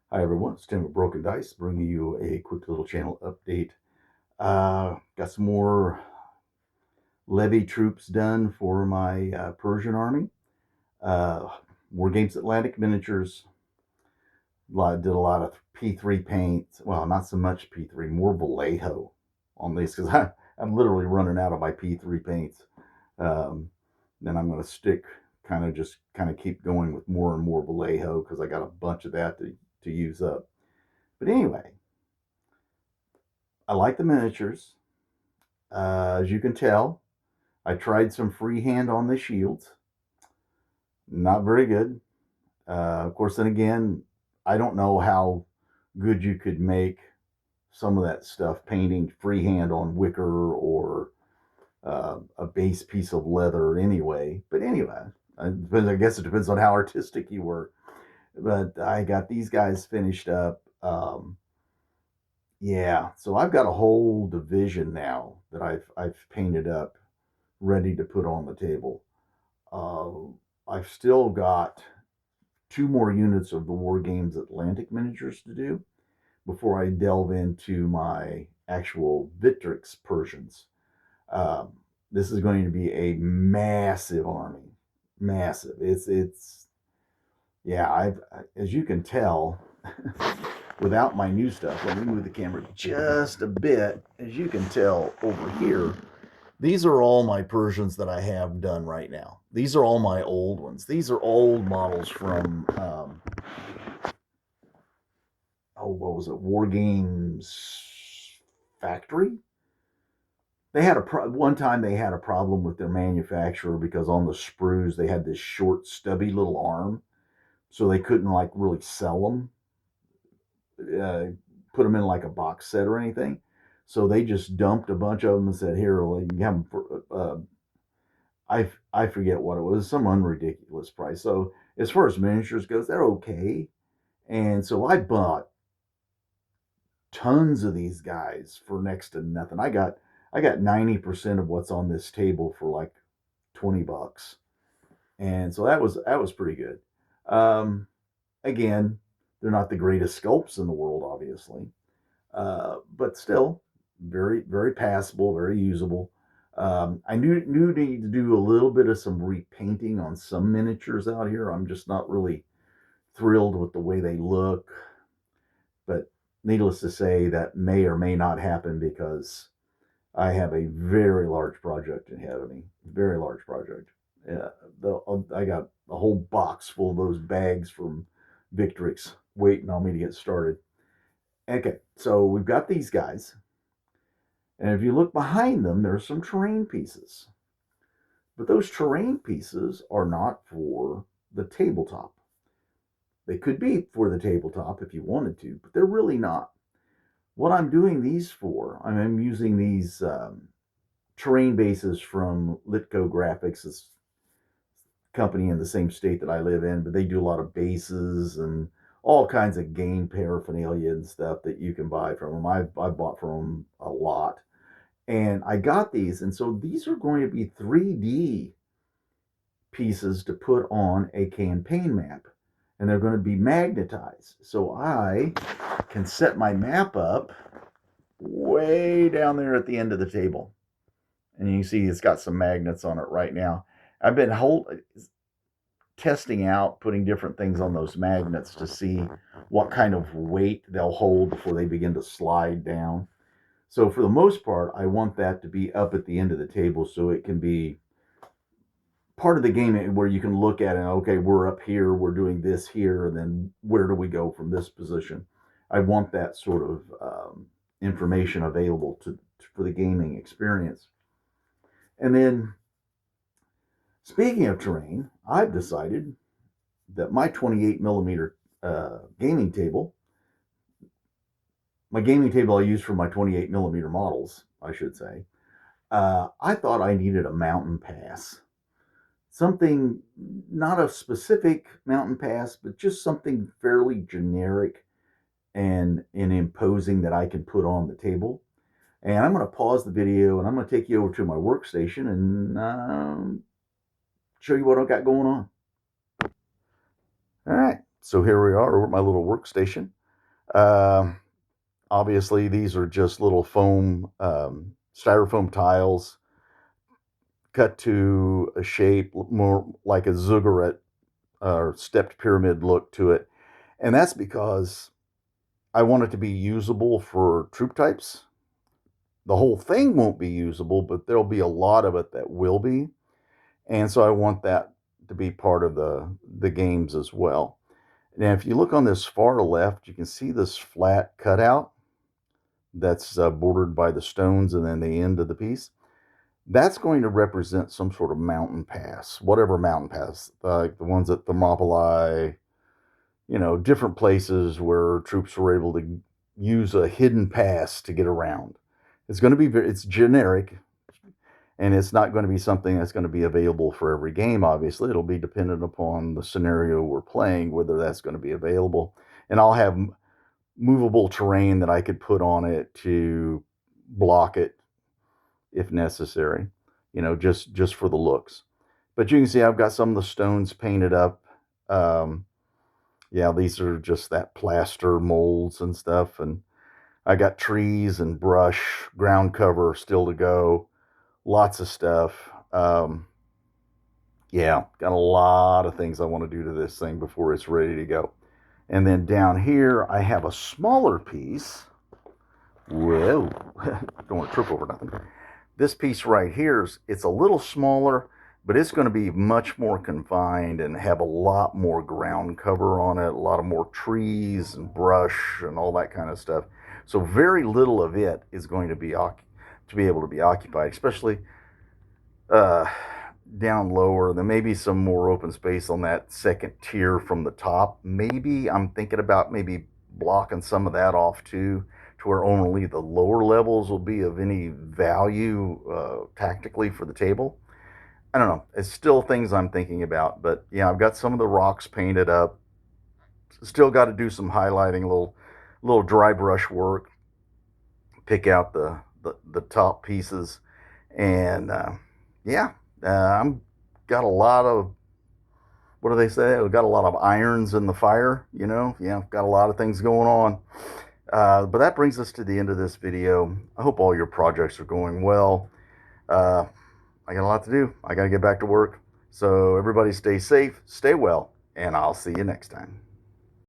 Hi everyone, it's Tim with Broken Dice, bringing you a quick little channel update. Got some more levy troops done for my Persian army. Uh, War Games Atlantic miniatures. Did a lot of P3 paint. Well, not so much P3, more Vallejo on these because I'm literally running out of my P3 paints. Um, then I'm going to stick kind of keep going with more and more Vallejo because I got a bunch of that to use up. But anyway, I like the miniatures. As you can tell, I tried some freehand on the shields. Not very good. Of course, then again, I don't know how good you could make some of that stuff painting freehand on wicker or a base piece of leather anyway. But anyway, I guess it depends on how artistic you were. But I got these guys finished up. Yeah, so I've got a whole division now that I've painted up, ready to put on the table. Uh, I've still got two more units of the War Games Atlantic miniatures to do before I delve into my actual Victrix Persians. Um, this is going to be a massive army, massive. It's yeah. I've As you can tell, without my new stuff. Let me move the camera just a bit. As you can tell over here, these are all my Persians that I have done right now. These are all my old ones. These are old models from, what was it? War Games Factory. They had one time they had a problem with their manufacturer because on the sprues they had this short, stubby little arm, so they couldn't like really sell them, put them in like a box set or anything. So they just dumped a bunch of them and said, "Here, you can have them for I forget what it was, some unridiculous price." So as far as miniatures goes, they're okay. And so I bought tons of these guys for next to nothing. I got 90% of what's on this table for like $20. And so that was pretty good. Um, Again, they're not the greatest sculpts in the world, obviously. But still very, very passable, very usable. I knew need to do a little bit of some repainting on some miniatures out here. I'm just not really thrilled with the way they look, but needless to say, that may or may not happen because I have a very large project ahead of me. Very large project. Yeah, I got a whole box full of those bags from Victrix waiting on me to get started. Okay, so we've got these guys. And if you look behind them, there's some terrain pieces. But those terrain pieces are not for the tabletop. They could be for the tabletop if you wanted to, but they're really not. What I'm doing these for, I'm using these terrain bases from Litco Graphics, this company in the same state that I live in, but they do a lot of bases and all kinds of game paraphernalia and stuff that you can buy from them. I bought from them a lot. And I got these, and so these are going to be 3D pieces to put on a campaign map, and they're going to be magnetized. So I can set my map up way down there at the end of the table. And you can see it's got some magnets on it right now. I've been testing out putting different things on those magnets to see what kind of weight they'll hold before they begin to slide down. So for the most part, I want that to be up at the end of the table so it can be part of the game where you can look at it. Okay, we're up here, we're doing this here, and then where do we go from this position? I want that sort of information available for the gaming experience. And then, speaking of terrain, I've decided that my 28 millimeter gaming table, my gaming table I use for my 28 millimeter models, I should say, I thought I needed a mountain pass. Something, not a specific mountain pass, but just something fairly generic and imposing that I can put on the table. And I'm going to pause the video and I'm going to take you over to my workstation and show you what I've got going on. All right, so here we are over at my little workstation. Uh, Obviously, these are just little foam, styrofoam tiles cut to a shape more like a ziggurat or stepped pyramid look to it. And that's because I want it to be usable for troop types. The whole thing won't be usable, but there'll be a lot of it that will be. And so I want that to be part of the games as well. Now, if you look on this far left, you can see this flat cutout that's bordered by the stones and then the end of the piece. That's going to represent some sort of mountain pass, whatever mountain pass, like the ones at Thermopylae, different places where troops were able to use a hidden pass to get around. It's going to be it's generic, and it's not going to be something that's going to be available for every game. Obviously, it'll be dependent upon the scenario we're playing, whether that's going to be available. And I'll have movable terrain that I could put on it to block it if necessary, just for the looks. But you can see I've got some of the stones painted up. Um, yeah, these are just that plaster molds and stuff. And I got trees and brush, ground cover still to go, lots of stuff. Yeah, got a lot of things I want to do to this thing before it's ready to go. And then down here, I have a smaller piece. Whoa, don't want to trip over nothing. This piece right here, it's a little smaller, but it's going to be much more confined and have a lot more ground cover on it, a lot of more trees and brush and all that kind of stuff. So very little of it is going to be able to be occupied, especially uh, down lower. There may be some more open space on that second tier from the top. Maybe I'm thinking about maybe blocking some of that off too, to where only the lower levels will be of any value tactically for the table. I don't know. It's still things I'm thinking about, but yeah, I've got some of the rocks painted up. Still got to do some highlighting, little dry brush work, pick out the top pieces, and yeah, I'm got a lot of, what do they say? We've got a lot of irons in the fire, Yeah, got a lot of things going on. But that brings us to the end of this video. I hope all your projects are going well. Uh, I got a lot to do. I got to get back to work. So everybody stay safe, stay well, and I'll see you next time.